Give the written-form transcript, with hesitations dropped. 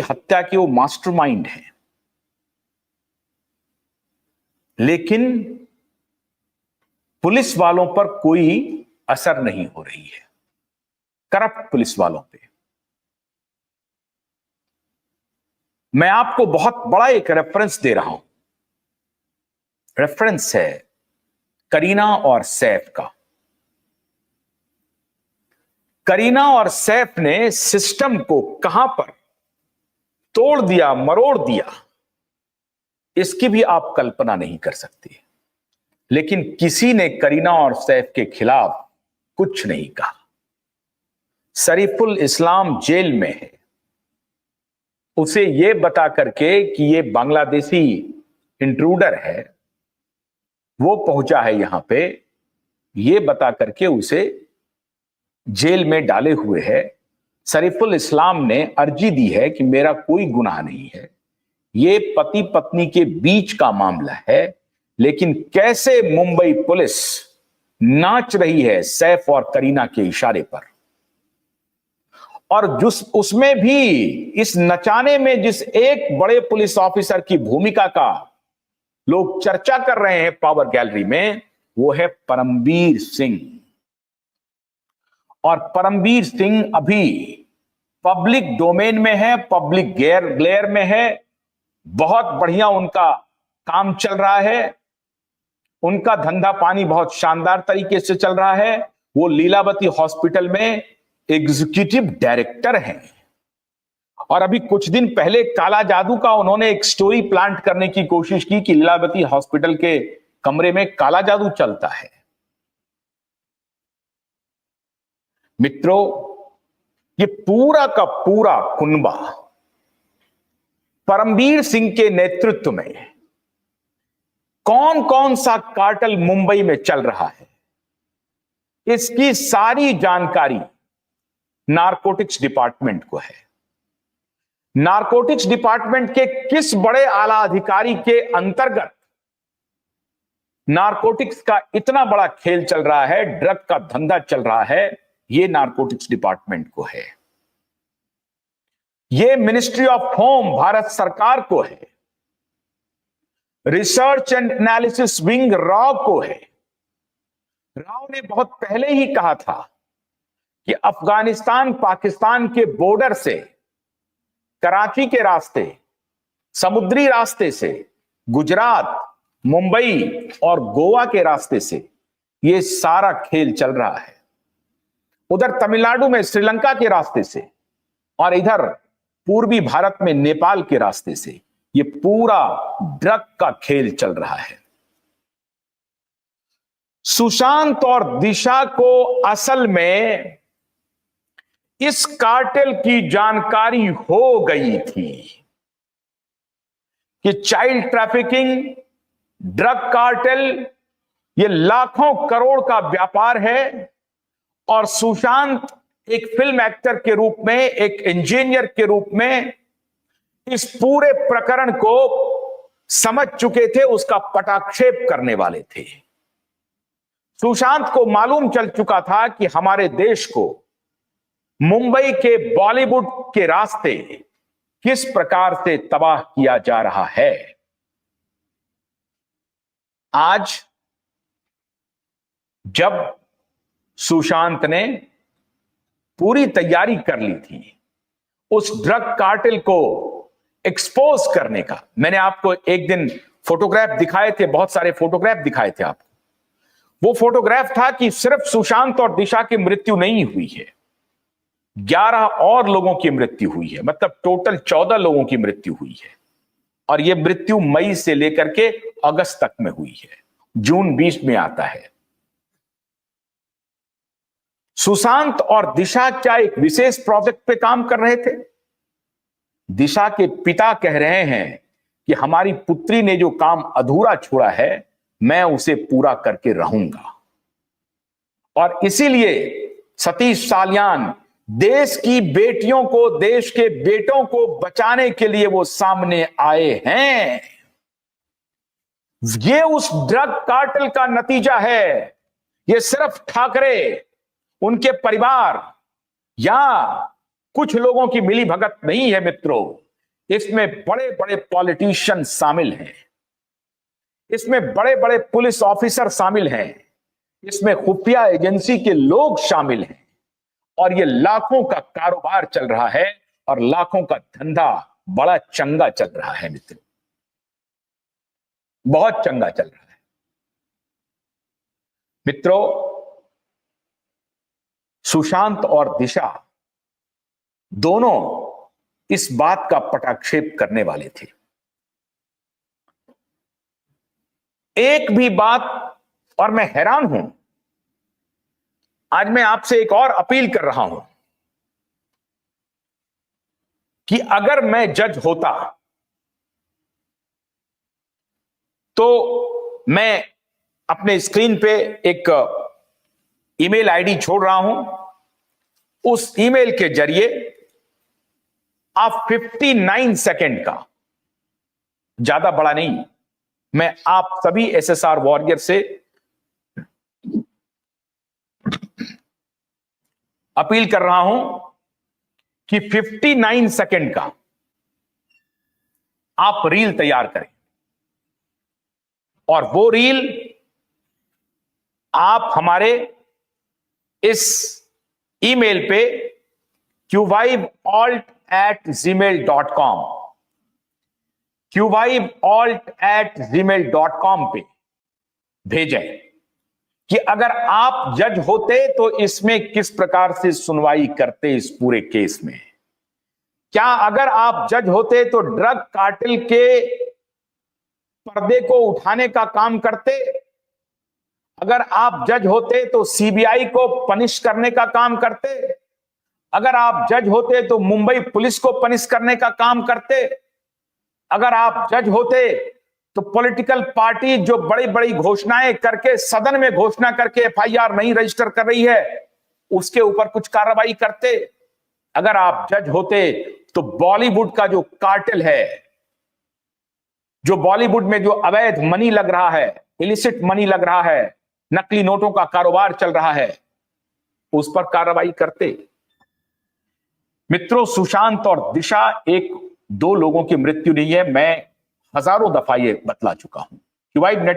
हत्या के वो मास्टरमाइंड है, लेकिन पुलिस वालों पर कोई असर नहीं हो रही है, करप्ट पुलिस वालों पे। मैं आपको बहुत बड़ा एक रेफरेंस दे रहा हूं। रेफरेंस है करीना और सैफ का। करीना और सैफ ने सिस्टम को कहां पर तोड़ दिया, मरोड़ दिया, इसकी भी आप कल्पना नहीं कर सकते। लेकिन किसी ने करीना और सैफ के खिलाफ कुछ नहीं कहा। शरीफुल इस्लाम जेल में है, उसे यह बता करके कि यह बांग्लादेशी इंट्रूडर है, वो पहुंचा है यहां पे, यह बता करके उसे जेल में डाले हुए है। शरीफुल इस्लाम ने अर्जी दी है कि मेरा कोई गुनाह नहीं है, यह पति पत्नी के बीच का मामला है। लेकिन कैसे मुंबई पुलिस नाच रही है सैफ और करीना के इशारे पर, और उसमें भी इस नचाने में जिस एक बड़े पुलिस ऑफिसर की भूमिका का लोग चर्चा कर रहे हैं पावर गैलरी में, वो है परमबीर सिंह। और परमबीर सिंह अभी पब्लिक डोमेन में है, पब्लिक ग्लेयर में है। बहुत बढ़िया उनका काम चल रहा है, उनका धंधा पानी बहुत शानदार तरीके से चल रहा है। वो लीलावती हॉस्पिटल में एग्जीक्यूटिव डायरेक्टर हैं। और अभी कुछ दिन पहले काला जादू का उन्होंने एक स्टोरी प्लांट करने की कोशिश की कि लीलावती हॉस्पिटल के कमरे में काला जादू चलता है। मित्रों, ये पूरा का पूरा कुनबा परमबीर सिंह के नेतृत्व में कौन कौन सा कार्टेल मुंबई में चल रहा है, इसकी सारी जानकारी नारकोटिक्स डिपार्टमेंट को है। नारकोटिक्स डिपार्टमेंट के किस बड़े आला अधिकारी के अंतर्गत नारकोटिक्स का इतना बड़ा खेल चल रहा है, ड्रग का धंधा चल रहा है, यह नारकोटिक्स डिपार्टमेंट को है। यह मिनिस्ट्री ऑफ होम भारत सरकार को है। Research and analysis wing Rao को है। राव ने बहुत पहले ही कहा था कि अफगानिस्तान पाकिस्तान के बॉर्डर से, कराची के रास्ते, समुद्री रास्ते से, गुजरात, मुंबई और गोवा के रास्ते से यह सारा खेल चल रहा है। उधर तमिलनाडु में श्रीलंका के रास्ते से, और इधर पूर्वी भारत में नेपाल के रास्ते से यह पूरा ड्रग का खेल चल रहा है। सुशांत और दिशा को असल में इस कार्टेल की जानकारी हो गई थी कि चाइल्ड ट्रैफिकिंग, ड्रग कार्टेल, ये लाखों करोड़ का व्यापार है। और सुशांत एक फिल्म एक्टर के रूप में, एक इंजीनियर के रूप में इस पूरे प्रकरण को समझ चुके थे, उसका पटाक्षेप करने वाले थे। सुशांत को मालूम चल चुका था कि हमारे देश को मुंबई के बॉलीवुड के रास्ते किस प्रकार से तबाह किया जा रहा है। आज जब सुशांत ने पूरी तैयारी कर ली थी उस ड्रग कार्टेल को एक्सपोज करने का, मैंने आपको एक दिन फोटोग्राफ दिखाए थे, बहुत सारे फोटोग्राफ दिखाए थे आपको। वो फोटोग्राफ था कि सिर्फ सुशांत और दिशा की मृत्यु नहीं हुई है, 11 और लोगों की मृत्यु हुई है, मतलब टोटल 14 लोगों की मृत्यु हुई है। और यह मृत्यु मई से लेकर के अगस्त तक में हुई है, जून 20 में आता है। सुशांत और दिशा क्या एक विशेष प्रोजेक्ट पे काम कर रहे थे? दिशा के पिता कह रहे हैं कि हमारी पुत्री ने जो काम अधूरा छोड़ा है, मैं उसे पूरा करके रहूंगा। और इसीलिए सतीश साल्यान देश की बेटियों को, देश के बेटों को बचाने के लिए वो सामने आए हैं। ये उस ड्रग कार्टेल का नतीजा है। ये सिर्फ ठाकरे, उनके परिवार या कुछ लोगों की मिलीभगत नहीं है मित्रों। इसमें बड़े बड़े पॉलिटिशियन शामिल हैं, इसमें बड़े बड़े पुलिस ऑफिसर शामिल हैं, इसमें खुफिया एजेंसी के लोग शामिल हैं, और ये लाखों का कारोबार चल रहा है और लाखों का धंधा बड़ा चंगा चल रहा है मित्रों, बहुत चंगा चल रहा है मित्रों। सुशांत और दिशा दोनों इस बात का पटाक्षेप करने वाले थे। एक भी बात, और मैं हैरान हूं, आज मैं आपसे एक और अपील कर रहा हूं कि अगर मैं जज होता तो मैं अपने स्क्रीन पे एक ईमेल आईडी छोड़ रहा हूं, उस ईमेल के जरिए आप 59 सेकंड का, ज्यादा बड़ा नहीं, मैं आप सभी एसएसआर वॉरियर से अपील कर रहा हूं कि 59 सेकंड का आप रील तैयार करें, और वो रील आप हमारे इस ईमेल पे qvibealt@gmail.com qvibealt@gmail.com पे भेजें कि अगर आप जज होते तो इसमें किस प्रकार से सुनवाई करते इस पूरे केस में। क्या अगर आप जज होते तो ड्रग कार्टेल के पर्दे को उठाने का काम करते? अगर आप जज होते तो सीबीआई को पनिश करने का काम करते? अगर आप जज होते तो मुंबई पुलिस को पनिश करने का काम करते? अगर आप जज होते तो पॉलिटिकल पार्टी जो बड़ी बड़ी घोषणाएं करके, सदन में घोषणा करके एफआईआर नहीं रजिस्टर कर रही है, उसके ऊपर कुछ कार्रवाई करते? अगर आप जज होते तो बॉलीवुड का जो कार्टेल है, जो बॉलीवुड में जो अवैध मनी लग रहा है, इलिसिट मनी लग रहा है, नकली नोटों का कारोबार चल रहा है, उस पर कार्रवाई करते? मित्रों, सुशांत और दिशा एक दो लोगों की मृत्यु नहीं है, मैं हजारों दफा ये बतला चुका हूं। QVibe network